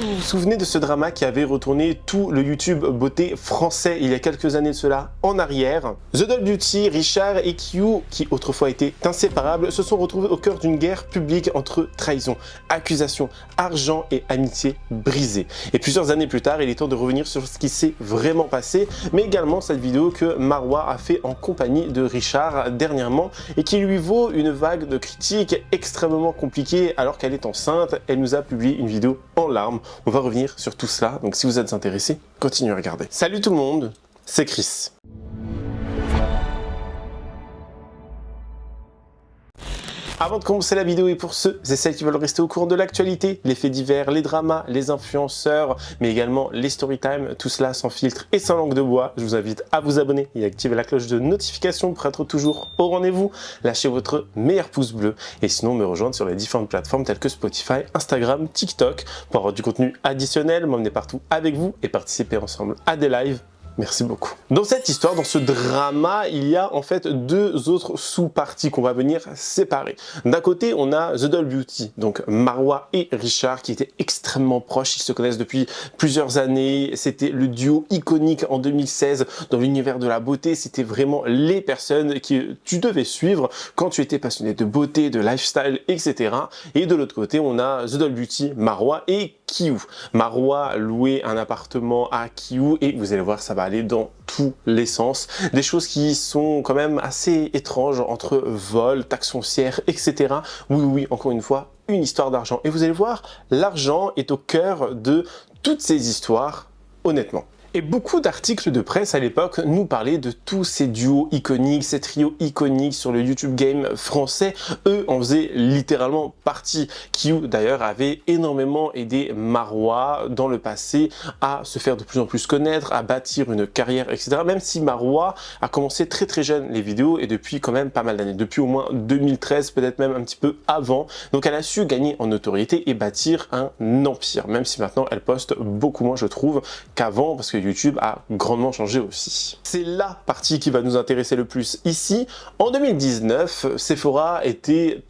Vous vous souvenez de ce drama qui avait retourné tout le YouTube beauté français il y a quelques années de cela en arrière? The Doll Beauty, Richard et Q, qui autrefois étaient inséparables, se sont retrouvés au cœur d'une guerre publique entre trahison, accusation, argent et amitié brisée. Et plusieurs années plus tard, il est temps de revenir sur ce qui s'est vraiment passé, mais également cette vidéo que Marwa a fait en compagnie de Richard dernièrement et qui lui vaut une vague de critiques extrêmement compliquées alors qu'elle est enceinte. Elle nous a publié une vidéo en larmes. On va revenir sur tout cela, donc si vous êtes intéressés, continuez à regarder. Salut tout le monde, c'est Chris. Avant de commencer la vidéo et pour ceux et celles qui veulent rester au courant de l'actualité, les faits divers, les dramas, les influenceurs, mais également les storytime, tout cela sans filtre et sans langue de bois, je vous invite à vous abonner et à activer la cloche de notification pour être toujours au rendez-vous. Lâchez votre meilleur pouce bleu et sinon me rejoindre sur les différentes plateformes telles que Spotify, Instagram, TikTok pour avoir du contenu additionnel, m'emmener partout avec vous et participer ensemble à des lives. Merci beaucoup. Dans cette histoire, dans ce drama, il y a en fait deux autres sous-parties qu'on va venir séparer. D'un côté, on a The Doll Beauty, donc Marwa et Richard qui étaient extrêmement proches, ils se connaissent depuis plusieurs années, c'était le duo iconique en 2016 dans l'univers de la beauté, c'était vraiment les personnes que tu devais suivre quand tu étais passionné de beauté, de lifestyle, etc. Et de l'autre côté, on a The Doll Beauty, Marwa et Q. Marwa louait un appartement à Q et vous allez voir, ça va aller dans tous les sens. Des choses qui sont quand même assez étranges entre vol, taxes foncières, etc. Oui, encore une fois, une histoire d'argent. Et vous allez voir, l'argent est au cœur de toutes ces histoires, honnêtement. Et beaucoup d'articles de presse à l'époque nous parlaient de tous ces duos iconiques, ces trios iconiques sur le YouTube game français. Eux en faisaient littéralement partie. Q d'ailleurs avait énormément aidé Marwa dans le passé à se faire de plus en plus connaître, à bâtir une carrière, etc. Même si Marwa a commencé très jeune les vidéos et depuis quand même pas mal d'années, depuis au moins 2013, peut-être même un petit peu avant. Donc elle a su gagner en notoriété et bâtir un empire, même si maintenant elle poste beaucoup moins je trouve qu'avant parce que YouTube a grandement changé aussi. C'est la partie qui va nous intéresser le plus ici. En 2019, Sephora était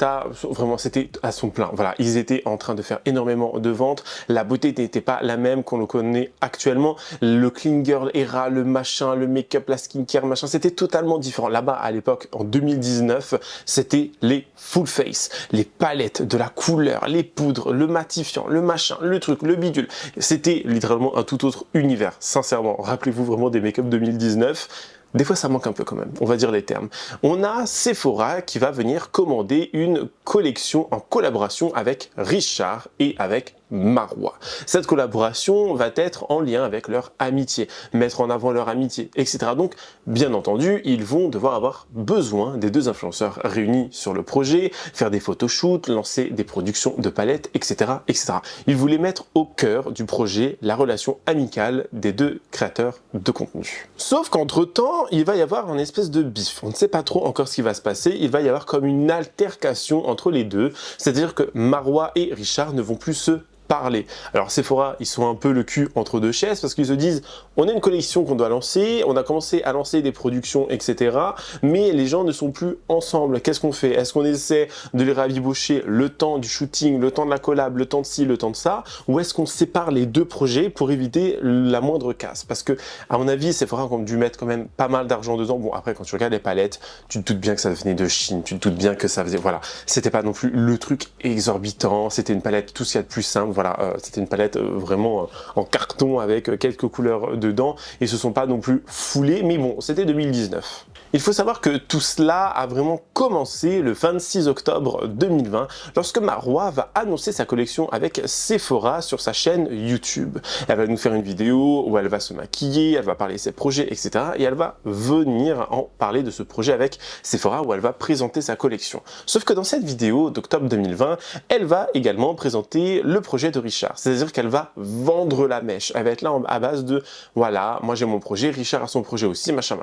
c'était à son plein. Voilà, ils étaient en train de faire énormément de ventes. La beauté n'était pas la même qu'on le connaît actuellement. Le clean girl era, le machin, le make-up, la skincare, machin, c'était totalement différent. Là-bas, à l'époque, en 2019, c'était les full face, les palettes, de la couleur, les poudres, le matifiant, le machin, le truc, le bidule. C'était littéralement un tout autre univers. Sincèrement, rappelez-vous vraiment des make-up 2019. Des fois, ça manque un peu quand même, on va dire les termes. On a Sephora qui va venir commander une collection en collaboration avec Richard et avec Marwa. Cette collaboration va être en lien avec leur amitié, mettre en avant leur amitié, etc. Donc, bien entendu, ils vont devoir avoir besoin des deux influenceurs réunis sur le projet, faire des photoshoots, lancer des productions de palettes, etc., etc. Ils voulaient mettre au cœur du projet la relation amicale des deux créateurs de contenu. Sauf qu'entre-temps, il va y avoir une espèce de bif. On ne sait pas trop encore ce qui va se passer. Il va y avoir comme une altercation entre les deux. C'est-à-dire que Marwa et Richard ne vont plus se parler. Alors Sephora, ils sont un peu le cul entre deux chaises parce qu'ils se disent on a une collection qu'on doit lancer, on a commencé à lancer des productions, etc. Mais les gens ne sont plus ensemble. Qu'est-ce qu'on fait? Est-ce qu'on essaie de les rabibocher le temps du shooting, le temps de la collab, le temps de ci, le temps de ça? Ou est-ce qu'on sépare les deux projets pour éviter la moindre casse? Parce que, à mon avis, Sephora ont dû mettre quand même pas mal d'argent dedans. Bon, après, quand tu regardes les palettes, tu te doutes bien que ça venait de Chine, tu te doutes bien que ça faisait, voilà. C'était pas non plus le truc exorbitant, c'était une palette tout ce qu'il y a de plus simple. Voilà, c'était une palette vraiment en carton avec quelques couleurs dedans. Ils se sont pas non plus foulés, mais bon, c'était 2019. Il faut savoir que tout cela a vraiment commencé le 26 octobre 2020 lorsque Marwa va annoncer sa collection avec Sephora sur sa chaîne YouTube. Elle va nous faire une vidéo où elle va se maquiller, elle va parler de ses projets, etc. Et elle va venir en parler de ce projet avec Sephora où elle va présenter sa collection. Sauf que dans cette vidéo d'octobre 2020, elle va également présenter le projet de Richard. C'est-à-dire qu'elle va vendre la mèche. Elle va être là à base de voilà, moi j'ai mon projet, Richard a son projet aussi, machin.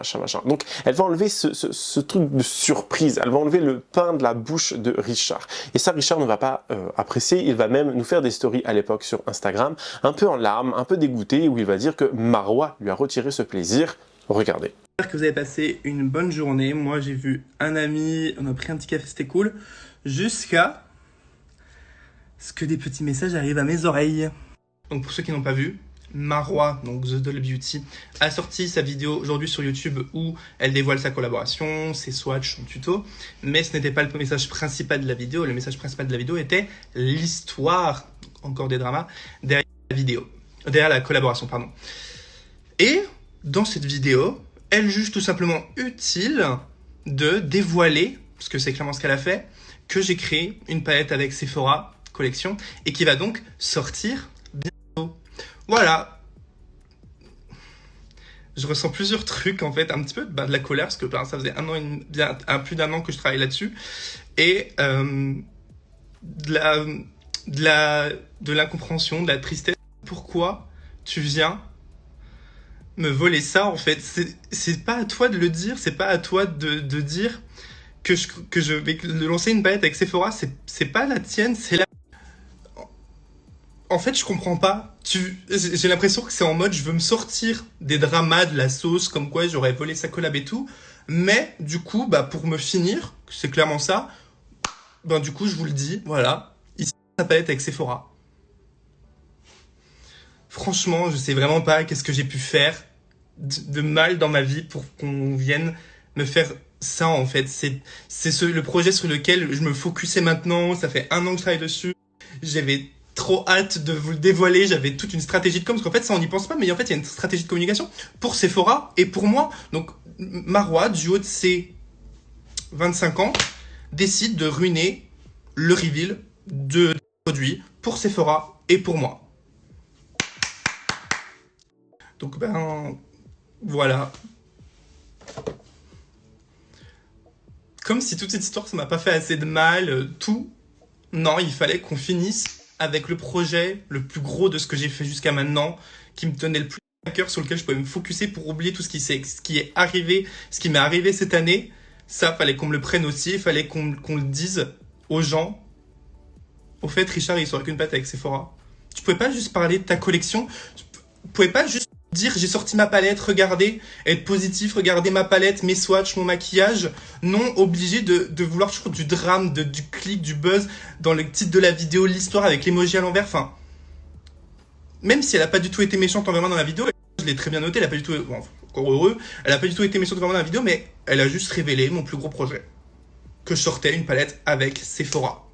Donc elle va enlever ce truc de surprise, elle va enlever le pain de la bouche de Richard. Et ça, Richard ne va pas apprécier, il va même nous faire des stories à l'époque sur Instagram, un peu en larmes, un peu dégoûté, où il va dire que Marwa lui a retiré ce plaisir. Regardez. J'espère que vous avez passé une bonne journée. Moi, j'ai vu un ami, on a pris un petit café, c'était cool. Jusqu'à ce que des petits messages arrivent à mes oreilles. Donc pour ceux qui n'ont pas vu, Marwa, donc The Doll Beauty, a sorti sa vidéo aujourd'hui sur YouTube où elle dévoile sa collaboration, ses swatchs, son tuto. Mais ce n'était pas le message principal de la vidéo. Le message principal de la vidéo était l'histoire, encore des dramas, derrière la vidéo, derrière la collaboration, pardon. Et dans cette vidéo, elle juge tout simplement utile de dévoiler, parce que c'est clairement ce qu'elle a fait, que j'ai créé une palette avec Sephora collection et qui va donc sortir bientôt. Voilà. Je ressens plusieurs trucs en fait, un petit peu de la colère parce que ça faisait plus d'un an que je travaille là-dessus et de l'incompréhension, de la tristesse. Pourquoi tu viens me voler ça en fait? C'est pas à toi de le dire, c'est pas à toi de dire que je vais lancer une palette avec Sephora, c'est pas la tienne, c'est la... En fait, je comprends pas. J'ai l'impression que c'est en mode je veux me sortir des dramas, de la sauce, comme quoi j'aurais volé sa collab et tout. Mais du coup, pour me finir, c'est clairement ça, du coup, je vous le dis, voilà, ici, sa palette avec Sephora. Franchement, je sais vraiment pas qu'est-ce que j'ai pu faire de mal dans ma vie pour qu'on vienne me faire ça, en fait. C'est le projet sur lequel je me focusais maintenant. Ça fait 1 an que je travaille dessus. J'avais trop hâte de vous le dévoiler. J'avais toute une stratégie de com, parce qu'en fait, ça, on n'y pense pas, mais en fait, il y a une stratégie de communication pour Sephora et pour moi. Donc, Marwa, du haut de ses 25 ans, décide de ruiner le reveal de produits pour Sephora et pour moi. Donc, voilà. Comme si toute cette histoire, ça m'a pas fait assez de mal, tout. Non, il fallait qu'on finisse avec le projet le plus gros de ce que j'ai fait jusqu'à maintenant, qui me tenait le plus à cœur, sur lequel je pouvais me focuser pour oublier tout ce qui est arrivé, ce qui m'est arrivé cette année. Ça, fallait qu'on me le prenne aussi, il fallait qu'on le dise aux gens. Au fait, Richard, il sort qu'une patte avec Sephora. Tu pouvais pas juste parler de ta collection, tu pouvais pas juste dire j'ai sorti ma palette, regardez, être positif, regardez ma palette, mes swatchs, mon maquillage. Non, obligé de vouloir toujours du drame, du clic, du buzz dans le titre de la vidéo, l'histoire avec l'emoji à l'envers. Enfin, même si elle a pas du tout été méchante envers moi dans la vidéo, je l'ai très bien noté, elle a pas du tout, encore heureux, elle a pas du tout été méchante envers moi dans la vidéo, mais elle a juste révélé mon plus gros projet. Que je sortais une palette avec Sephora.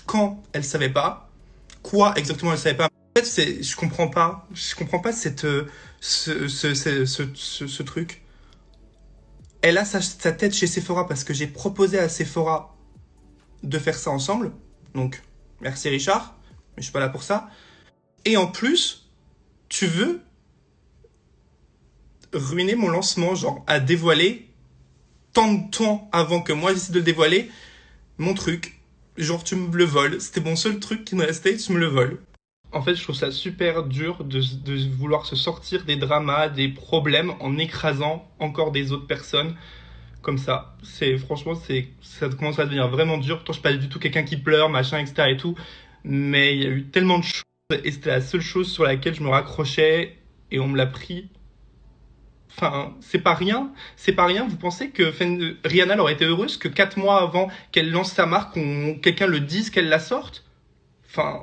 Quand elle savait pas, quoi exactement elle savait pas. En fait, je comprends pas ce truc. Elle a sa tête chez Sephora parce que j'ai proposé à Sephora de faire ça ensemble. Donc, merci Richard, mais je suis pas là pour ça. Et en plus, tu veux ruiner mon lancement, genre à dévoiler tant de temps avant que moi j'essaie de le dévoiler, mon truc. Genre, tu me le voles. C'était mon seul truc qui me restait, tu me le voles. En fait, je trouve ça super dur de vouloir se sortir des dramas, des problèmes en écrasant encore des autres personnes comme ça. Franchement, ça commence à devenir vraiment dur. Pourtant, je suis pas du tout quelqu'un qui pleure, machin, etc. et tout. Mais il y a eu tellement de choses et c'était la seule chose sur laquelle je me raccrochais et on me l'a pris. Enfin, c'est pas rien. C'est pas rien. Vous pensez que Rihanna aurait été heureuse que 4 mois avant qu'elle lance sa marque, quelqu'un le dise, qu'elle la sorte? Enfin...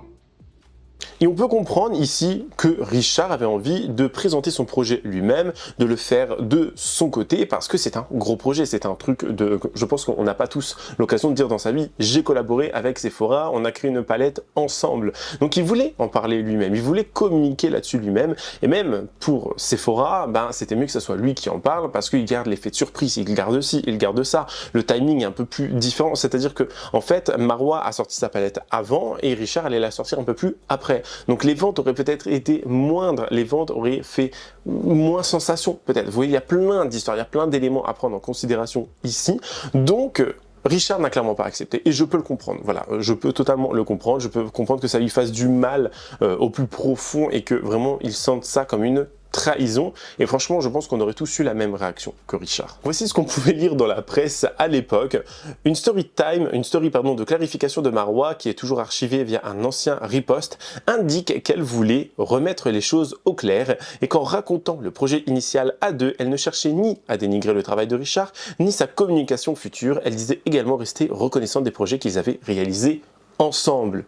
Et on peut comprendre ici que Richard avait envie de présenter son projet lui-même, de le faire de son côté, parce que c'est un gros projet, c'est un truc de... Je pense qu'on n'a pas tous l'occasion de dire dans sa vie, j'ai collaboré avec Sephora, on a créé une palette ensemble. Donc il voulait en parler lui-même, il voulait communiquer là-dessus lui-même, et même pour Sephora, c'était mieux que ce soit lui qui en parle, parce qu'il garde l'effet de surprise, il garde ci, il garde ça, le timing est un peu plus différent, c'est-à-dire que en fait, Marwa a sorti sa palette avant, et Richard allait la sortir un peu plus après. Donc les ventes auraient peut-être été moindres, les ventes auraient fait moins sensation peut-être. Vous voyez, il y a plein d'histoires, il y a plein d'éléments à prendre en considération ici. Donc Richard n'a clairement pas accepté et je peux le comprendre. Voilà, je peux totalement le comprendre. Je peux comprendre que ça lui fasse du mal au plus profond et que vraiment il sente ça comme une trahison. Et franchement, je pense qu'on aurait tous eu la même réaction que Richard. Voici ce qu'on pouvait lire dans la presse à l'époque. Une story de clarification de Marwa, qui est toujours archivée via un ancien riposte, indique qu'elle voulait remettre les choses au clair et qu'en racontant le projet initial à deux, elle ne cherchait ni à dénigrer le travail de Richard, ni sa communication future. Elle disait également rester reconnaissante des projets qu'ils avaient réalisés ensemble.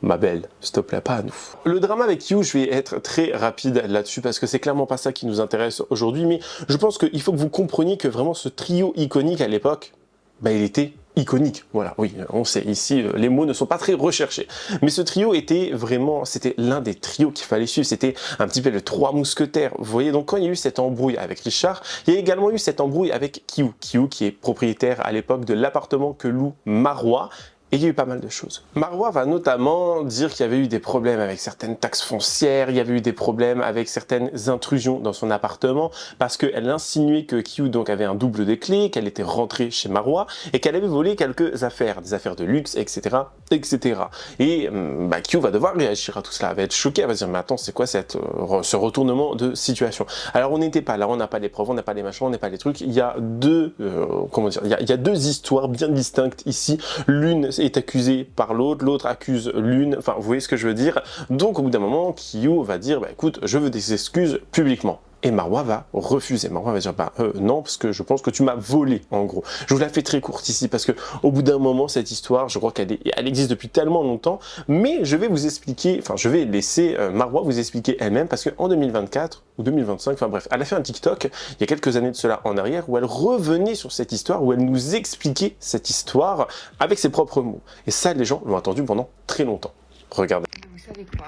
ma belle, s'il te plaît, pas à nous. Le drama avec Kyu, je vais être très rapide là-dessus parce que c'est clairement pas ça qui nous intéresse aujourd'hui, mais je pense qu'il faut que vous compreniez que vraiment ce trio iconique à l'époque, bah, il était iconique. Voilà, oui, on sait, ici, les mots ne sont pas très recherchés. Mais ce trio était vraiment, c'était l'un des trios qu'il fallait suivre. C'était un petit peu les trois mousquetaires. Vous voyez, donc quand il y a eu cette embrouille avec Richard, il y a également eu cette embrouille avec Kyu. Kyu, qui est propriétaire à l'époque de l'appartement que loue Marwa. Et il y a eu pas mal de choses. Marwa va notamment dire qu'il y avait eu des problèmes avec certaines taxes foncières, il y avait eu des problèmes avec certaines intrusions dans son appartement, parce qu'elle insinuait que Kyu donc avait un double des clés, qu'elle était rentrée chez Marwa, et qu'elle avait volé quelques affaires, des affaires de luxe, etc. etc. Et bah, Kyu va devoir réagir à tout cela, elle va être choquée, elle va se dire mais attends, c'est quoi ce retournement de situation? Alors on n'était pas là, on n'a pas les preuves, on n'a pas les machins, on n'a pas les trucs, il y a deux, il y a deux histoires bien distinctes ici, l'une est accusé par l'autre, l'autre accuse l'une, enfin vous voyez ce que je veux dire. Donc au bout d'un moment, Kyu va dire bah écoute, je veux des excuses publiquement. Et Marwa va refuser. Marwa va dire bah non, parce que je pense que tu m'as volé en gros. Je vous la fais très courte ici parce que au bout d'un moment cette histoire, je crois qu'elle existe depuis tellement longtemps, mais je vais vous expliquer, enfin je vais laisser Marwa vous expliquer elle-même parce qu'en 2024 ou 2025, enfin bref, elle a fait un TikTok il y a quelques années de cela en arrière où elle revenait sur cette histoire, où elle nous expliquait cette histoire avec ses propres mots. Et ça, les gens l'ont attendu pendant très longtemps. Regardez. Vous savez quoi?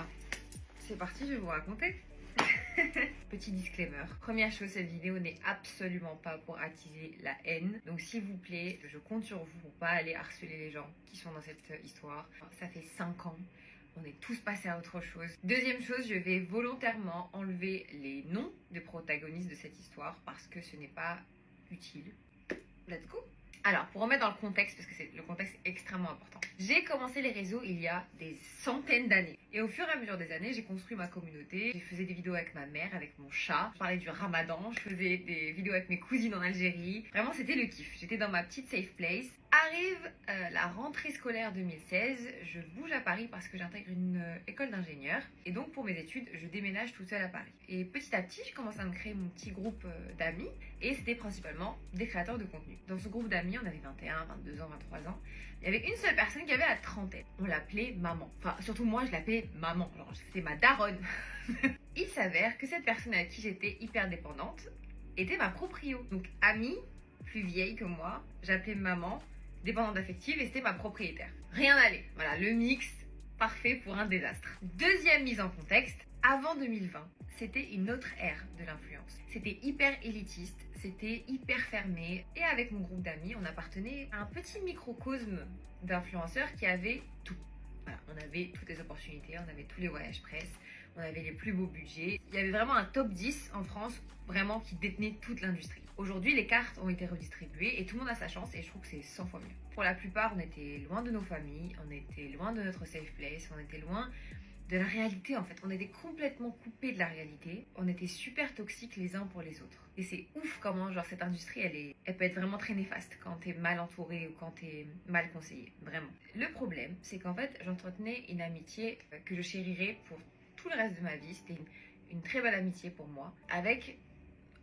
C'est parti, je vais vous raconter. Petit disclaimer. Première chose, cette vidéo n'est absolument pas pour attiser la haine. Donc s'il vous plaît, je compte sur vous pour pas aller harceler les gens qui sont dans cette histoire. Ça fait 5 ans. On est tous passés à autre chose. Deuxième chose, je vais volontairement enlever les noms des protagonistes de cette histoire parce que ce n'est pas utile. Let's go! Alors, pour remettre dans le contexte, parce que le contexte est extrêmement important. J'ai commencé les réseaux il y a des centaines d'années. Et au fur et à mesure des années, j'ai construit ma communauté. Je faisais des vidéos avec ma mère, avec mon chat. Je parlais du ramadan. Je faisais des vidéos avec mes cousines en Algérie. Vraiment, c'était le kiff. J'étais dans ma petite safe place. Arrive la rentrée scolaire 2016. Je bouge à Paris parce que j'intègre une école d'ingénieur. Et donc, pour mes études, je déménage toute seule à Paris. Et petit à petit, je commence à me créer mon petit groupe d'amis. Et c'était principalement des créateurs de contenu. Dans ce groupe d'amis, on avait 21, 22 ans, 23 ans. Il y avait une seule personne qui avait la trentaine. On l'appelait maman. Enfin, surtout moi, je l'appelais maman. Genre, c'était ma daronne. Il s'avère que cette personne à qui j'étais hyper dépendante était ma proprio. Donc, amie, plus vieille que moi, j'appelais maman, dépendante affective, et c'était ma propriétaire. Rien n'allait. Voilà, le mix parfait pour un désastre. Deuxième mise en contexte, avant 2020, c'était une autre ère de l'influence. C'était hyper élitiste, c'était hyper fermé. Et avec mon groupe d'amis, on appartenait à un petit microcosme d'influenceurs qui avaient tout. Voilà, on avait toutes les opportunités, on avait tous les voyages presse, on avait les plus beaux budgets. Il y avait vraiment un top 10 en France, vraiment qui détenait toute l'industrie. Aujourd'hui, les cartes ont été redistribuées et tout le monde a sa chance et je trouve que c'est 100 fois mieux. Pour la plupart, on était loin de nos familles, on était loin de notre safe place, on était loin de la réalité en fait. On était complètement coupés de la réalité. On était super toxiques les uns pour les autres. Et c'est ouf comment genre cette industrie elle peut être vraiment très néfaste quand t'es mal entouré ou quand t'es mal conseillé. Vraiment. Le problème c'est qu'en fait j'entretenais une amitié que je chérirais pour tout le reste de ma vie. C'était une très belle amitié pour moi avec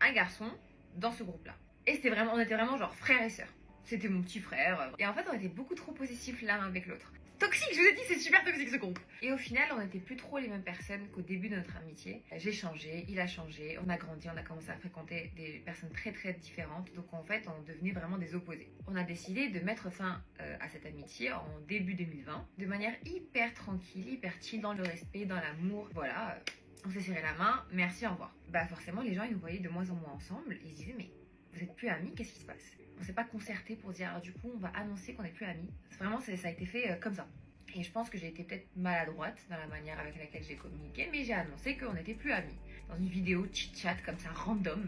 un garçon dans ce groupe là. Et on était vraiment genre frères et sœurs. C'était mon petit frère. Et en fait on était beaucoup trop possessifs l'un avec l'autre. Toxique, je vous ai dit, c'est super toxique ce groupe. Et au final, on n'était plus trop les mêmes personnes qu'au début de notre amitié. J'ai changé, il a changé, on a grandi, on a commencé à fréquenter des personnes très très différentes. Donc en fait, on devenait vraiment des opposés. On a décidé de mettre fin à cette amitié en début 2020, de manière hyper tranquille, hyper chill, dans le respect, dans l'amour. Voilà, on s'est serré la main, merci, au revoir. Bah forcément, les gens, ils nous voyaient de moins en moins ensemble. Ils se disaient, mais vous êtes plus amis, qu'est-ce qui se passe? On s'est pas concerté pour dire, alors du coup, on va annoncer qu'on n'est plus amis. Vraiment, ça a été fait comme ça. Et je pense que j'ai été peut-être maladroite dans la manière avec laquelle j'ai communiqué, mais j'ai annoncé qu'on n'était plus amis. Dans une vidéo chit-chat comme ça, random.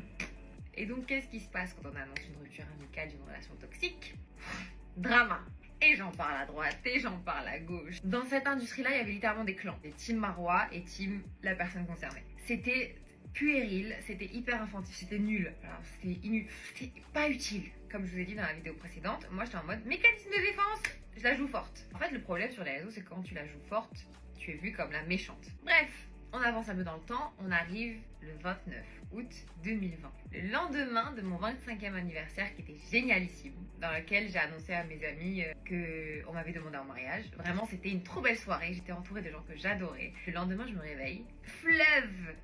Et donc, qu'est-ce qui se passe quand on annonce une rupture amicale d'une relation toxique? Drama. Et j'en parle à droite, et j'en parle à gauche. Dans cette industrie-là, il y avait littéralement des clans. Des team Marwa et team la personne concernée. C'était puéril, c'était hyper infantil, c'était nul. Alors, c'était pas utile. Comme je vous ai dit dans la vidéo précédente, moi j'étais en mode mécanisme de défense, je la joue forte. En fait, le problème sur les réseaux, c'est que quand tu la joues forte, tu es vue comme la méchante. Bref, On avance un peu dans le temps, on arrive le 29 août 2020. Le lendemain de mon 25e anniversaire qui était génialissime, dans lequel j'ai annoncé à mes amis qu'on m'avait demandé en mariage. Vraiment, c'était une trop belle soirée, j'étais entourée de gens que j'adorais. Le lendemain, je me réveille, fleuve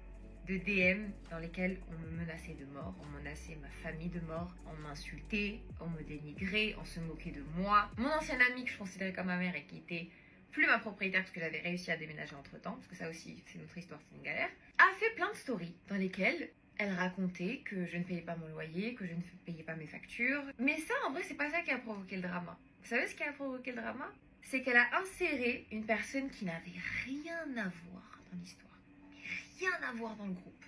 de DM dans lesquels on me menaçait de mort, on menaçait ma famille de mort, on m'insultait, on me dénigrait, on se moquait de moi. Mon ancienne amie que je considérais comme ma mère et qui était plus ma propriétaire parce que j'avais réussi à déménager entre temps, parce que ça aussi c'est notre histoire, c'est une galère, a fait plein de stories dans lesquelles elle racontait que je ne payais pas mon loyer, que je ne payais pas mes factures. Mais ça en vrai c'est pas ça qui a provoqué le drama. Vous savez ce qui a provoqué le drama? C'est qu'elle a inséré une personne qui n'avait rien à voir dans l'histoire. Rien à voir dans le groupe.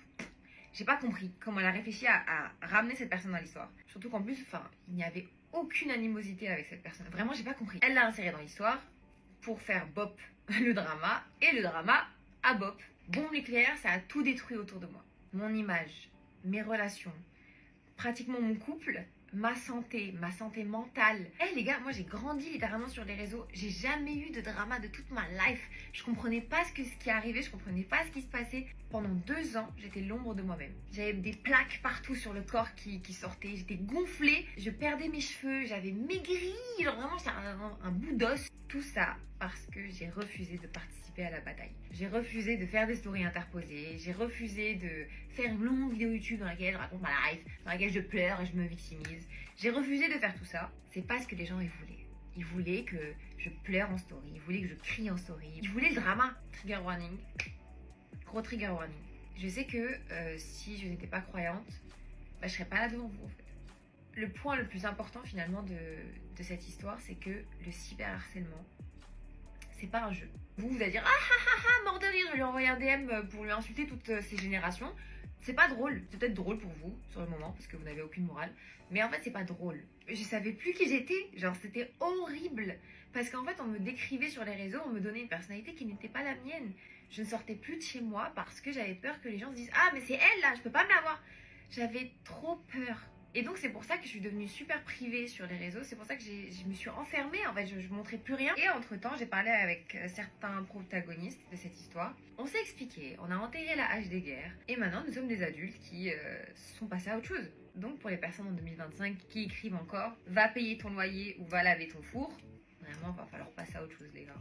J'ai pas compris comment elle a réfléchi à ramener cette personne dans l'histoire. Surtout qu'en plus, il n'y avait aucune animosité avec cette personne. Vraiment, j'ai pas compris. Elle l'a insérée dans l'histoire pour faire bop le drama, et le drama à bop. Bombe nucléaire, ça a tout détruit autour de moi. Mon image, mes relations, pratiquement mon couple, ma santé mentale. Les gars, moi j'ai grandi littéralement sur les réseaux. J'ai jamais eu de drama de toute ma life. Je comprenais pas ce qui arrivait, je comprenais pas ce qui se passait. Pendant 2 ans, j'étais l'ombre de moi-même. J'avais des plaques partout sur le corps qui sortaient. J'étais gonflée, je perdais mes cheveux, j'avais maigri. Genre vraiment, j'étais un bout d'os. Tout ça parce que j'ai refusé de participer à la bataille. J'ai refusé de faire des stories interposées. J'ai refusé de faire une longue vidéo YouTube dans laquelle je raconte ma life, dans laquelle je pleure et je me victimise. J'ai refusé de faire tout ça. C'est pas ce que les gens ils voulaient. Ils voulaient que je pleure en story. Ils voulaient que je crie en story. Ils voulaient le drama. Trigger warning. Gros trigger warning. Je sais que si je n'étais pas croyante, je serais pas là devant vous en fait. Le point le plus important finalement de cette histoire, c'est que le cyberharcèlement, c'est pas un jeu. Vous allez dire mort de rire, je lui ai envoyé un DM pour lui insulter toutes ces générations. C'est pas drôle. C'est peut-être drôle pour vous sur le moment parce que vous n'avez aucune morale, mais en fait c'est pas drôle. Je savais plus qui j'étais, genre c'était horrible parce qu'en fait on me décrivait sur les réseaux, on me donnait une personnalité qui n'était pas la mienne. Je ne sortais plus de chez moi parce que j'avais peur que les gens se disent mais c'est elle là, je peux pas me la voir. J'avais trop peur. Et donc c'est pour ça que je suis devenue super privée sur les réseaux, c'est pour ça que je me suis enfermée, en fait je montrais plus rien. Et entre temps j'ai parlé avec certains protagonistes de cette histoire, on s'est expliqué, on a enterré la hache des guerres, et maintenant nous sommes des adultes qui sont passés à autre chose. Donc pour les personnes en 2025 qui écrivent encore, va payer ton loyer ou va laver ton four, vraiment va falloir passer à autre chose les gars,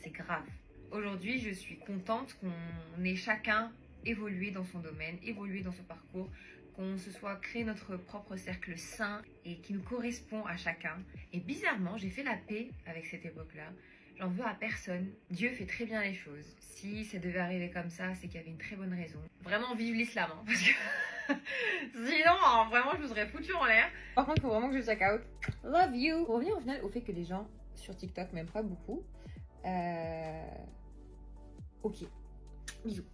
c'est grave. Aujourd'hui je suis contente qu'on ait chacun évolué dans son domaine, évolué dans son parcours, qu'on se soit créé notre propre cercle sain et qui nous correspond à chacun. Et bizarrement, j'ai fait la paix avec cette époque-là. J'en veux à personne. Dieu fait très bien les choses. Si ça devait arriver comme ça, c'est qu'il y avait une très bonne raison. Vraiment, vive l'islam, hein, parce que sinon, vraiment, je vous aurais foutu en l'air. Par contre, il faut vraiment que je check out. Love you. Pour revenir au final au fait que les gens sur TikTok m'aiment pas beaucoup. Ok. Bisous.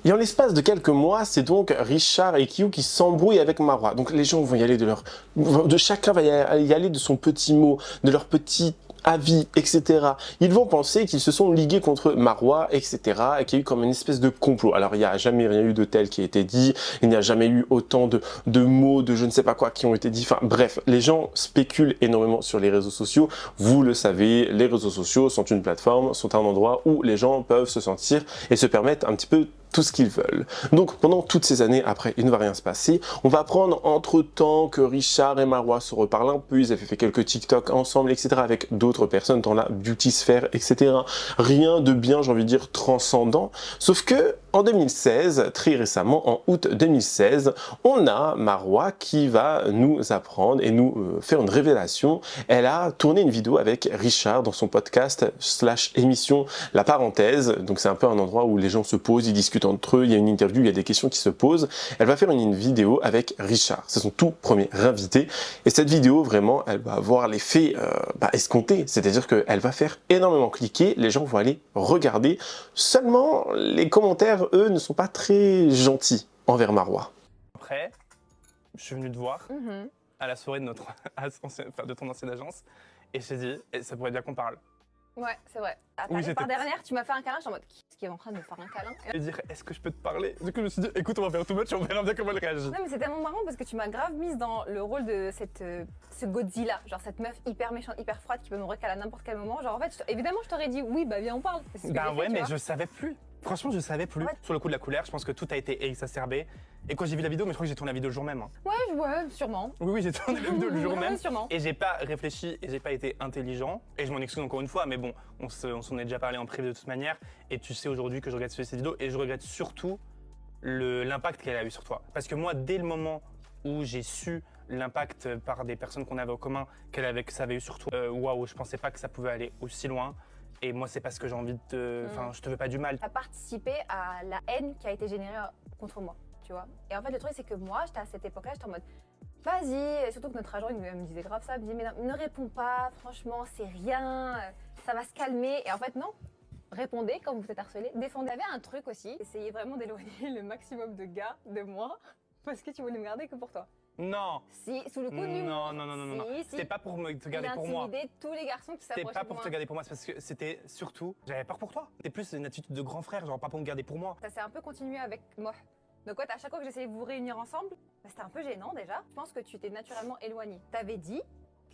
Et en l'espace de quelques mois, c'est donc Richard et Kyu qui s'embrouillent avec Marwa. Donc les gens vont y aller de chacun va y aller de son petit mot, de leur petit avis, etc. Ils vont penser qu'ils se sont ligués contre Marwa, etc. et qu'il y a eu comme une espèce de complot. Alors il n'y a jamais rien eu de tel qui a été dit, il n'y a jamais eu autant de mots, de je ne sais pas quoi qui ont été dits. Enfin bref, les gens spéculent énormément sur les réseaux sociaux. Vous le savez, les réseaux sociaux sont une plateforme, sont un endroit où les gens peuvent se sentir et se permettre un petit peu tout ce qu'ils veulent. Donc pendant toutes ces années, après, il ne va rien se passer. On va apprendre entre-temps que Richard et Marwa se reparlent un peu, ils avaient fait quelques TikTok ensemble, etc. avec d'autres personnes dans la beauty sphère, etc. Rien de bien, j'ai envie de dire, transcendant. Sauf que en 2016, très récemment, en août 2016, on a Marwa qui va nous apprendre et nous faire une révélation. Elle a tourné une vidéo avec Richard dans son podcast / émission La Parenthèse. Donc c'est un peu un endroit où les gens se posent, ils discutent entre eux, il y a une interview, il y a des questions qui se posent. Elle va faire une vidéo avec Richard, c'est son tout premier invité. Et cette vidéo, vraiment, elle va avoir l'effet escompté, c'est-à-dire qu'elle va faire énormément cliquer, les gens vont aller regarder. Seulement, les commentaires, eux, ne sont pas très gentils envers Marwa. Après, je suis venu te voir à la soirée de, de ton ancienne agence et je t'ai dit, ça pourrait bien qu'on parle. Ouais, c'est vrai. Oui, Par dernière, tu m'as fait un câlin, j'étais en mode, qui est en train de me faire un câlin? Et dire, est-ce que je peux te parler? Du coup, je me suis dit, écoute, on va faire too much et on verra bien comment elle réagit. Non, mais c'est tellement marrant parce que tu m'as grave mise dans le rôle de ce Godzilla, genre cette meuf hyper méchante, hyper froide qui peut me recaler à n'importe quel moment. Genre, en fait, évidemment, je t'aurais dit, oui, bah viens, on parle. Bah ouais, mais je savais plus. Franchement, je savais plus. Ouais. Sur le coup de la colère, je pense que tout a été exacerbé. Et quand j'ai vu la vidéo, mais je crois que j'ai tourné la vidéo le jour même. Hein. Ouais, sûrement. Oui, j'ai tourné la vidéo le jour même. Sûrement. Et j'ai pas réfléchi et j'ai pas été intelligent. Et je m'en excuse encore une fois, mais bon, on s'en est déjà parlé en privé de toute manière. Et tu sais aujourd'hui que je regrette cette vidéo et je regrette surtout l'impact qu'elle a eu sur toi. Parce que moi, dès le moment où j'ai su l'impact par des personnes qu'on avait en commun que ça avait eu sur toi, waouh, je pensais pas que ça pouvait aller aussi loin. Et moi, c'est parce que j'ai envie de te... Enfin, je te veux pas du mal. Tu as participé à la haine qui a été générée contre moi, tu vois. Et en fait, le truc, c'est que moi, j'étais à cette époque-là, j'étais en mode, vas-y, surtout que notre agent, il me disait grave ça, il me disait, mais non, ne réponds pas, franchement, c'est rien, ça va se calmer. Et en fait, non. Répondez quand vous êtes harcelé, défendez. Il y avait un truc aussi, essayez vraiment d'éloigner le maximum de gars de moi, parce que tu voulais me garder que pour toi. Non. Si, sous le coup du Non. C'était pas pour te garder pour moi. Il a intimidé tous les garçons qui s'approchaient de moi. C'était pas pour te garder pour moi, c'est parce que c'était surtout, j'avais peur pour toi. C'était plus une attitude de grand frère, genre pas pour me garder pour moi. Ça s'est un peu continué avec moi. Donc ouais, à chaque fois que j'essayais de vous réunir ensemble, bah, c'était un peu gênant déjà. Je pense que tu t'es naturellement éloigné. T'avais dit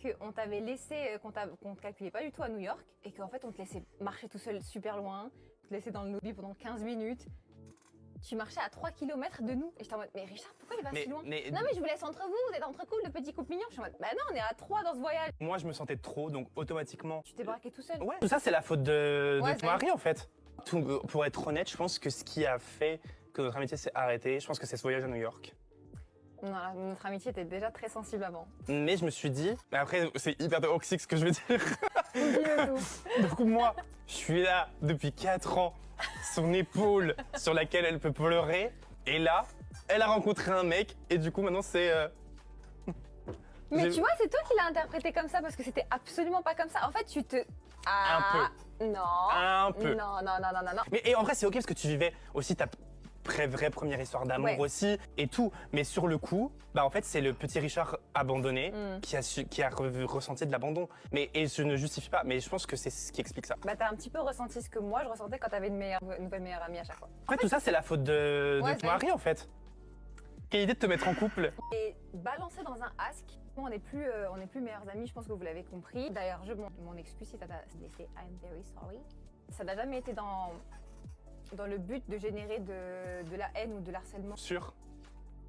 qu'on t'avait laissé, qu'on te calculait pas du tout à New York, et qu'en fait on te laissait marcher tout seul super loin, te laissait dans le lobby pendant 15 minutes. Tu marchais à 3 km de nous. Et j'étais en mode, mais Richard, pourquoi il va si loin? Non, mais je vous laisse entre vous, vous êtes entre couples, de petits couples mignons. Je suis en mode, bah non, on est à 3 dans ce voyage. Moi, je me sentais trop, donc automatiquement. Tu t'es braqué tout seul. Ouais, tout ça, c'est la faute de Ouais, ton mari, en fait. Pour être honnête, je pense que ce qui a fait que notre amitié s'est arrêtée, je pense que c'est ce voyage à New York. Non, notre amitié était déjà très sensible avant. Mais je me suis dit, mais après, c'est hyper toxique ce que je veux dire. Dis-le tout. Donc moi, je suis là depuis 4 ans, son épaule sur laquelle elle peut pleurer. Et là, elle a rencontré un mec et du coup maintenant c'est... Mais tu vois, c'est toi qui l'as interprété comme ça parce que c'était absolument pas comme ça. En fait, tu te... Un peu. Non. Un peu. Non. Mais et en vrai, c'est ok parce que tu vivais aussi ta vraie première histoire d'amour aussi et tout. Mais sur le coup, bah en fait, c'est le petit Richard abandonné qui a ressenti de l'abandon. Et je ne justifie pas, mais je pense que c'est ce qui explique ça. Bah t'as un petit peu ressenti ce que moi je ressentais quand t'avais une nouvelle meilleure amie à chaque fois. En fait, tout ça, c'est la faute de ton mari en fait. Quelle idée de te mettre en couple. Et balancer dans un ask. On n'est plus meilleurs amis, je pense que vous l'avez compris. D'ailleurs, je m'en excuse si t'as laissé I'm very sorry. Ça n'a jamais été dans le but de générer de la haine ou de l'harcèlement. Sûr.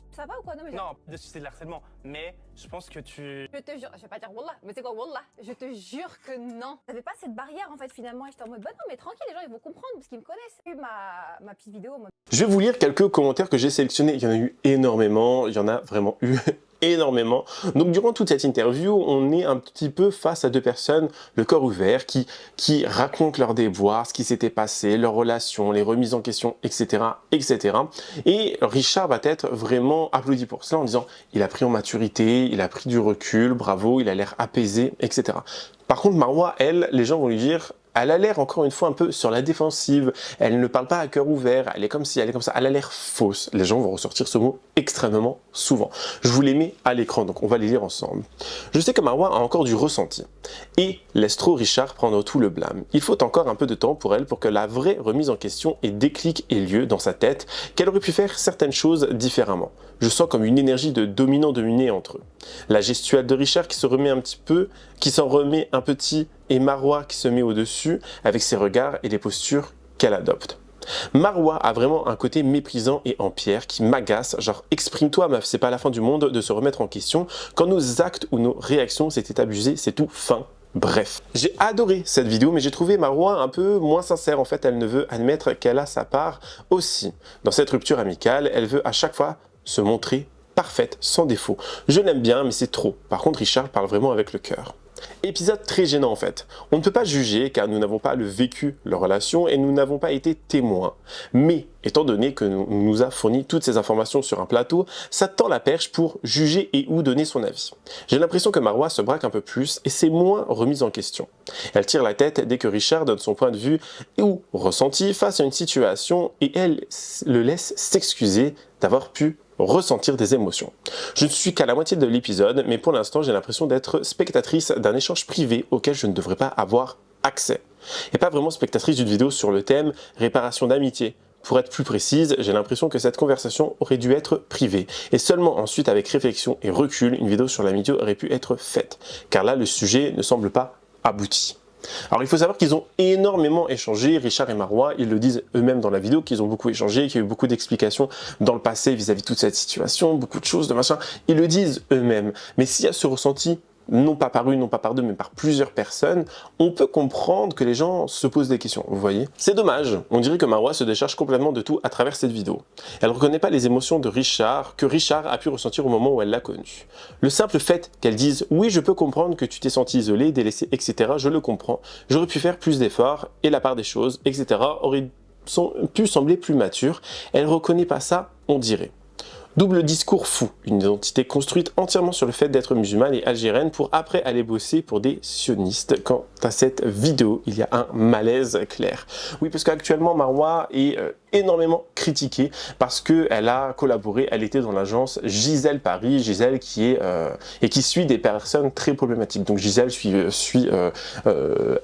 Ça va ou quoi? Non, C'est de l'harcèlement, mais je pense que tu... Je te jure, je vais pas dire Wallah, mais c'est quoi Wallah? Je te jure que non. T'avais pas cette barrière en fait finalement et j'étais en mode bah non mais tranquille, les gens ils vont comprendre parce qu'ils me connaissent. J'ai eu ma petite vidéo en mode... Je vais vous lire quelques commentaires que j'ai sélectionnés. Il y en a eu énormément, il y en a vraiment eu énormément. Donc durant toute cette interview, on est un petit peu face à deux personnes, le cœur ouvert, qui racontent leurs déboires, ce qui s'était passé, leurs relations, les remises en question, etc., etc. Et Richard va être vraiment applaudi pour cela en disant il a pris en maturité, il a pris du recul, bravo, il a l'air apaisé, etc. Par contre, Marwa, elle, les gens vont lui dire elle a l'air encore une fois un peu sur la défensive, elle ne parle pas à cœur ouvert, elle est comme ci, elle est comme ça, elle a l'air fausse. Les gens vont ressortir ce mot extrêmement souvent. Je vous les mets à l'écran, donc on va les lire ensemble. Je sais que Marwa a encore du ressenti et laisse trop Richard prendre tout le blâme. Il faut encore un peu de temps pour elle pour que la vraie remise en question et déclic ait lieu dans sa tête, qu'elle aurait pu faire certaines choses différemment. Je sens comme une énergie de dominant-dominé entre eux. La gestuelle de Richard qui s'en remet un petit et Marwa qui se met au-dessus avec ses regards et les postures qu'elle adopte. Marwa a vraiment un côté méprisant et en pierre qui m'agace, genre exprime-toi meuf, c'est pas la fin du monde de se remettre en question quand nos actes ou nos réactions s'étaient abusées, c'est tout, fin. Bref, j'ai adoré cette vidéo mais j'ai trouvé Marwa un peu moins sincère. En fait, elle ne veut admettre qu'elle a sa part aussi. Dans cette rupture amicale, elle veut à chaque fois se montrer parfaite, sans défaut. Je l'aime bien mais c'est trop. Par contre, Richard parle vraiment avec le cœur. Épisode très gênant en fait. On ne peut pas juger car nous n'avons pas vécu leur relation et nous n'avons pas été témoins. Mais étant donné que nous a fourni toutes ces informations sur un plateau, ça tend la perche pour juger et ou donner son avis. J'ai l'impression que Marwa se braque un peu plus et c'est moins remise en question. Elle tire la tête dès que Richard donne son point de vue ou ressenti face à une situation et elle le laisse s'excuser d'avoir pu ressentir des émotions. Je ne suis qu'à la moitié de l'épisode, mais pour l'instant j'ai l'impression d'être spectatrice d'un échange privé auquel je ne devrais pas avoir accès. Et pas vraiment spectatrice d'une vidéo sur le thème réparation d'amitié. Pour être plus précise, j'ai l'impression que cette conversation aurait dû être privée. Et seulement ensuite, avec réflexion et recul, une vidéo sur l'amitié aurait pu être faite. Car là, le sujet ne semble pas abouti. Alors il faut savoir qu'ils ont énormément échangé, Richard et Marois, ils le disent eux-mêmes dans la vidéo, qu'ils ont beaucoup échangé, qu'il y a eu beaucoup d'explications dans le passé vis-à-vis de toute cette situation, beaucoup de choses, de machin, ils le disent eux-mêmes. Mais s'il y a ce ressenti, non pas par une, non pas par deux, mais par plusieurs personnes, on peut comprendre que les gens se posent des questions, vous voyez. C'est dommage, on dirait que Marois se décharge complètement de tout à travers cette vidéo. Elle ne reconnaît pas les émotions de Richard, que Richard a pu ressentir au moment où elle l'a connu. Le simple fait qu'elle dise « Oui, je peux comprendre que tu t'es senti isolé, délaissé, etc. Je le comprends. J'aurais pu faire plus d'efforts, et la part des choses, etc. aurait pu sembler plus mature. » Elle ne reconnaît pas ça, on dirait. Double discours fou, une identité construite entièrement sur le fait d'être musulmane et algérienne pour après aller bosser pour des sionistes. Quant à cette vidéo, il y a un malaise clair. Oui, parce qu'actuellement Marois est énormément critiquée parce qu'elle a collaboré, elle était dans l'agence Gisèle Paris, Gisèle qui est et qui suit des personnes très problématiques. Donc Gisèle suit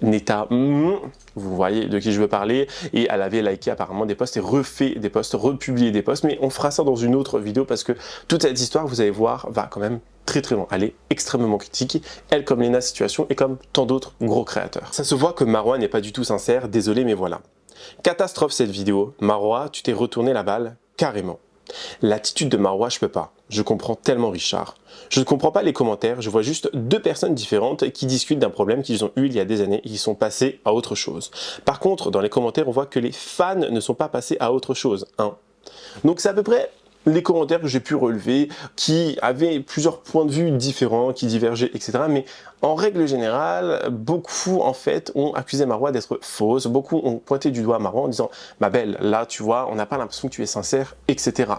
Neta, vous voyez de qui je veux parler, et elle avait liké apparemment des posts et refait des posts, republié des posts, mais on fera ça dans une autre vidéo parce que toute cette histoire, vous allez voir, va quand même très loin. Elle est extrêmement critique, elle comme Lena Situation et comme tant d'autres gros créateurs. Ça se voit que Marois n'est pas du tout sincère, désolé mais voilà. Catastrophe cette vidéo, Marois, tu t'es retourné la balle carrément. L'attitude de Marois, je peux pas. Je comprends tellement Richard. Je ne comprends pas les commentaires, je vois juste deux personnes différentes qui discutent d'un problème qu'ils ont eu il y a des années et qui sont passés à autre chose. Par contre, dans les commentaires, on voit que les fans ne sont pas passés à autre chose. Donc c'est à peu près les commentaires que j'ai pu relever, qui avaient plusieurs points de vue différents, qui divergeaient, etc. Mais en règle générale, beaucoup en fait ont accusé Marois d'être fausse, beaucoup ont pointé du doigt Marois en disant « Ma belle, là tu vois, on n'a pas l'impression que tu es sincère, etc. »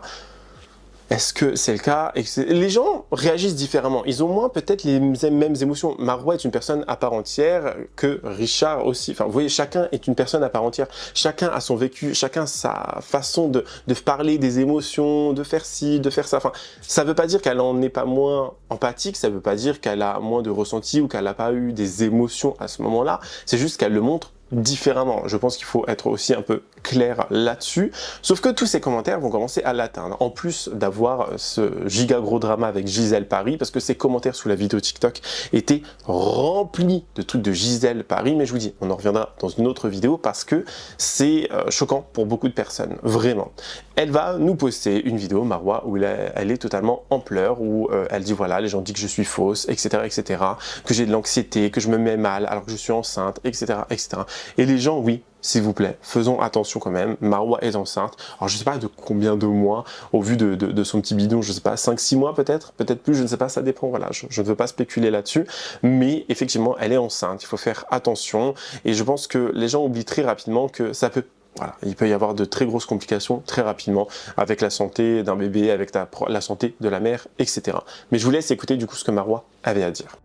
Est-ce que c'est le cas? Les gens réagissent différemment. Ils ont moins peut-être les mêmes émotions. Marois est une personne à part entière que Richard aussi. Enfin, vous voyez, chacun est une personne à part entière. Chacun a son vécu, chacun sa façon de parler des émotions, de faire ci, de faire ça. Enfin, ça ne veut pas dire qu'elle en est pas moins empathique, ça ne veut pas dire qu'elle a moins de ressenti ou qu'elle n'a pas eu des émotions à ce moment-là. C'est juste qu'elle le montre différemment. Je pense qu'il faut être aussi un peu clair là-dessus. Sauf que tous ces commentaires vont commencer à l'atteindre. En plus d'avoir ce giga gros drama avec Gisèle Paris, parce que ces commentaires sous la vidéo TikTok étaient remplis de trucs de Gisèle Paris, mais je vous dis, on en reviendra dans une autre vidéo parce que c'est choquant pour beaucoup de personnes, vraiment. Elle va nous poster une vidéo, Marois, où elle est totalement en pleurs, où elle dit voilà, les gens disent que je suis fausse, etc., etc., que j'ai de l'anxiété, que je me mets mal alors que je suis enceinte, etc., etc. Et les gens, oui, s'il vous plaît, faisons attention quand même, Marois est enceinte. Alors je sais pas de combien de mois, au vu de son petit bidon, je sais pas, 5-6 mois peut-être plus, je ne sais pas, ça dépend, voilà, je ne veux pas spéculer là-dessus, mais effectivement, elle est enceinte, il faut faire attention, et je pense que les gens oublient très rapidement que ça peut... Voilà, il peut y avoir de très grosses complications très rapidement avec la santé d'un bébé, avec la santé de la mère, etc. Mais je vous laisse écouter du coup ce que Marois avait à dire.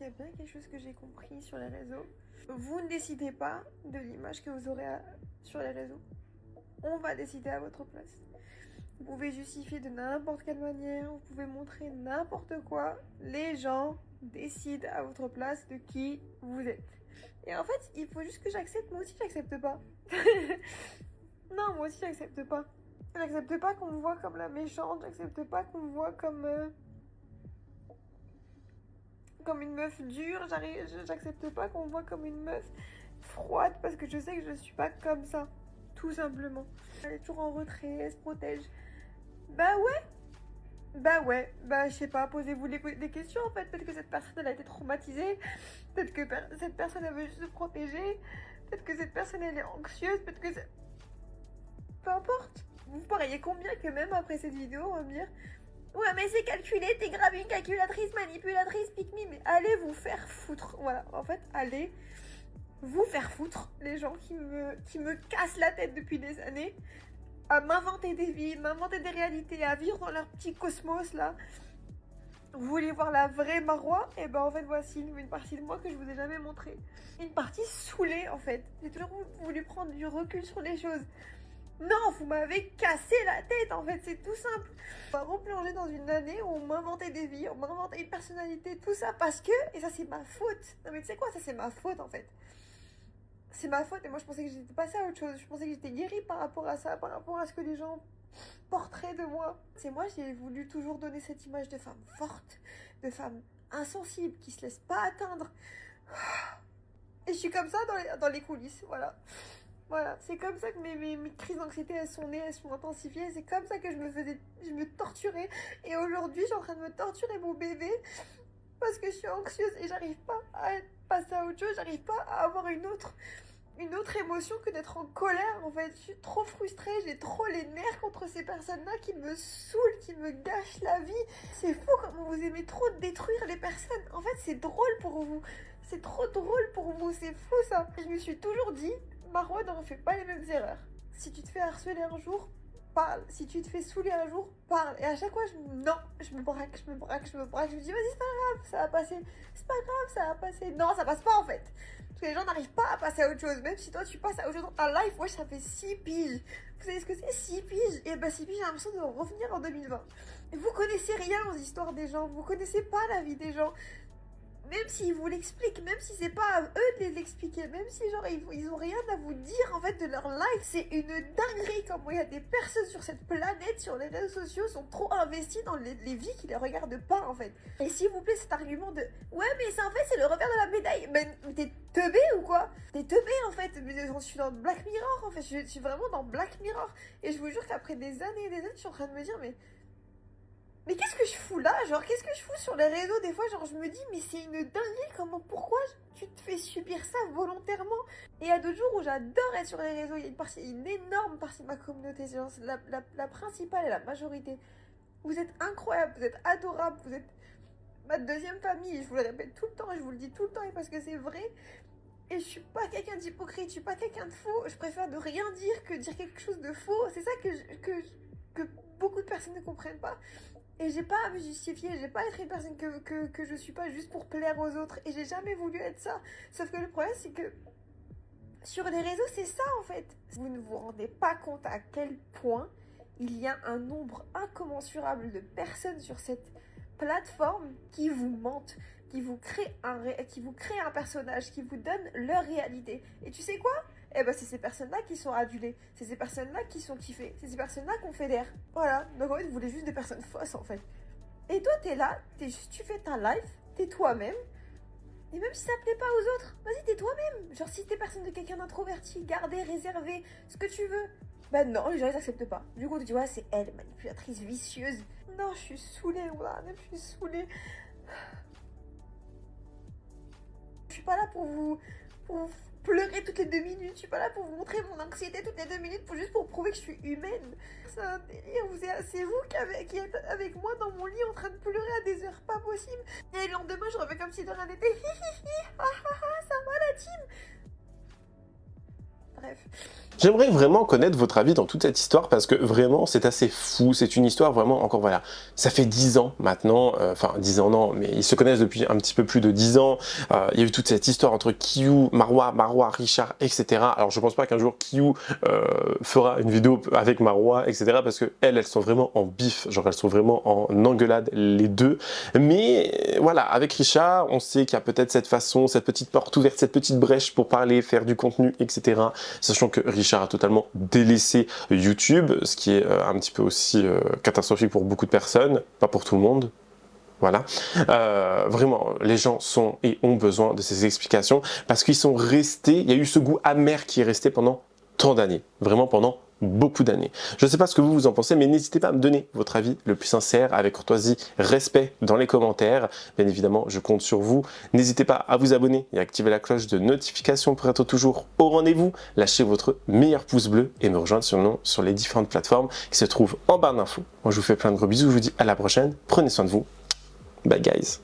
Il y a bien quelque chose que j'ai compris sur les réseaux. Vous ne décidez pas de l'image que vous aurez sur les réseaux. On va décider à votre place. Vous pouvez justifier de n'importe quelle manière, vous pouvez montrer n'importe quoi. Les gens décident à votre place de qui vous êtes. Et en fait, il faut juste que j'accepte. Moi aussi, j'accepte pas. Non, moi aussi, j'accepte pas. J'accepte pas qu'on me voit comme la méchante. J'accepte pas qu'on me voit comme une meuf dure. J'accepte pas qu'on me voit comme une meuf froide parce que je sais que je suis pas comme ça. Tout simplement. Elle est toujours en retrait, elle se protège. Bah ouais, je sais pas, posez-vous des questions en fait. Peut-être que cette personne elle a été traumatisée, peut-être que cette personne elle veut juste se protéger, peut-être que cette personne elle est anxieuse, peut-être que c'est... Peu importe. Vous pariez combien que même après cette vidéo on va me dire ouais mais c'est calculé, t'es grave une calculatrice, manipulatrice, pick me, mais allez vous faire foutre. Voilà, en fait, allez vous faire foutre, les gens qui me cassent la tête depuis des années, à m'inventer des vies, m'inventer des réalités, à vivre dans leur petit cosmos là. Vous voulez voir la vraie Marois? Et ben en fait voici une partie de moi que je vous ai jamais montrée. Une partie saoulée en fait. J'ai toujours voulu prendre du recul sur les choses. Non, vous m'avez cassé la tête en fait, c'est tout simple. On m'a replongé dans une année où on m'inventait des vies, on m'inventait une personnalité, tout ça parce que, et ça c'est ma faute. Non mais tu sais quoi, ça c'est ma faute en fait. C'est ma faute et moi je pensais que j'étais passée à autre chose. Je pensais que j'étais guérie par rapport à ça, par rapport à ce que les gens porteraient de moi. C'est moi, j'ai voulu toujours donner cette image de femme forte, de femme insensible, qui se laisse pas atteindre. Et je suis comme ça dans les coulisses, voilà. Voilà, c'est comme ça que mes crises d'anxiété, elles sont nées, elles sont intensifiées. C'est comme ça que je me torturais. Et aujourd'hui, je suis en train de me torturer mon bébé parce que je suis anxieuse et j'arrive pas à passer à autre chose. J'arrive pas à avoir une autre émotion que d'être en colère, en fait. Je suis trop frustrée, j'ai trop les nerfs contre ces personnes-là qui me saoulent, qui me gâchent la vie. C'est fou comment vous aimez trop détruire les personnes. En fait, c'est drôle pour vous. C'est trop drôle pour vous, c'est fou ça. Je me suis toujours dit, Marwa ne refait pas les mêmes erreurs. Si tu te fais harceler un jour, parle. Si tu te fais saouler un jour, parle. Et à chaque fois, je me braque. Je me dis, vas-y, c'est pas grave, ça va passer. C'est pas grave, ça va passer. Non, ça passe pas en fait. Parce que les gens n'arrivent pas à passer à autre chose. Même si toi, tu passes à autre chose dans ta life, ouais, ça fait 6 piges. Vous savez ce que c'est 6 piges? Et ben 6 piges, j'ai l'impression de revenir en 2020. Et vous connaissez rien aux histoires des gens. Vous connaissez pas la vie des gens. Même s'ils vous l'expliquent, même si c'est pas à eux de l'expliquer, même si genre ils ont rien à vous dire en fait de leur life, c'est une dinguerie comment il y a des personnes sur cette planète, sur les réseaux sociaux, sont trop investies dans les vies qui les regardent pas en fait. Et s'il vous plaît cet argument de ouais mais ça en fait c'est le revers de la médaille, mais t'es teubé ou quoi? T'es teubé en fait, je suis dans Black Mirror en fait, je suis vraiment dans Black Mirror. Et je vous jure qu'après des années et des années, je suis en train de me dire mais qu'est-ce que je fous là? Genre, qu'est-ce que je fous sur les réseaux? Des fois, genre, je me dis, mais c'est une dinguerie, pourquoi tu te fais subir ça volontairement? Et il y a d'autres jours où j'adore être sur les réseaux, il y a une énorme partie de ma communauté, c'est genre la principale et la majorité. Vous êtes incroyables, vous êtes adorables, vous êtes ma deuxième famille, je vous le répète tout le temps, et je vous le dis tout le temps, et parce que c'est vrai. Et je suis pas quelqu'un d'hypocrite, je suis pas quelqu'un de faux, je préfère ne rien dire que dire quelque chose de faux. C'est ça que beaucoup de personnes ne comprennent pas. Et j'ai pas à me justifier, j'ai pas à être une personne que je suis pas juste pour plaire aux autres. Et j'ai jamais voulu être ça. Sauf que le problème, c'est que sur les réseaux, c'est ça en fait. Vous ne vous rendez pas compte à quel point il y a un nombre incommensurable de personnes sur cette plateforme qui vous mentent, qui vous créent un personnage, qui vous donnent leur réalité. Et tu sais quoi? Eh ben c'est ces personnes-là qui sont adulées, c'est ces personnes-là qui sont kiffées, c'est ces personnes-là qu'on fédère. Voilà, donc en fait vous voulez juste des personnes fausses en fait. Et toi t'es là, tu fais ta life, t'es toi-même, et même si ça plaît pas aux autres, vas-y t'es toi-même. Genre si t'es personne de quelqu'un d'introverti, gardé, réservé, ce que tu veux, bah non, les gens ils acceptent pas. Du coup tu dis ouais c'est elle, manipulatrice vicieuse. Non je suis saoulée, voilà, je suis saoulée. Je suis pas là pour vous pleurer toutes les 2 minutes, je suis pas là pour vous montrer mon anxiété toutes les 2 minutes juste pour prouver que je suis humaine. C'est un délire, c'est vous qui êtes avec moi dans mon lit en train de pleurer à des heures pas possibles. Et le lendemain je reviens comme si de rien n'était, hi hi hi, ah ah ah, ça va la team. Bref. J'aimerais vraiment connaître votre avis dans toute cette histoire parce que vraiment c'est assez fou, c'est une histoire vraiment encore voilà, ça fait 10 ans maintenant, enfin 10 ans non, mais ils se connaissent depuis un petit peu plus de 10 ans, il y a eu toute cette histoire entre Kiyu, Marwa, Richard, etc. Alors je pense pas qu'un jour Kiyu fera une vidéo avec Marwa, etc. parce que elles sont vraiment en bif, genre elles sont vraiment en engueulade les deux, mais voilà, avec Richard, on sait qu'il y a peut-être cette façon, cette petite porte ouverte, cette petite brèche pour parler, faire du contenu, etc. Sachant que Richard a totalement délaissé YouTube, ce qui est un petit peu aussi catastrophique pour beaucoup de personnes, pas pour tout le monde. Voilà, vraiment, les gens sont et ont besoin de ces explications parce qu'ils sont restés, il y a eu ce goût amer qui est resté pendant tant d'années, vraiment pendant beaucoup d'années. Je ne sais pas ce que vous en pensez, mais n'hésitez pas à me donner votre avis le plus sincère, avec courtoisie, respect dans les commentaires. Bien évidemment, je compte sur vous. N'hésitez pas à vous abonner et à activer la cloche de notification pour être toujours au rendez-vous. Lâchez votre meilleur pouce bleu et me rejoindre sur les différentes plateformes qui se trouvent en barre d'infos. Moi, je vous fais plein de gros bisous. Je vous dis à la prochaine. Prenez soin de vous. Bye guys.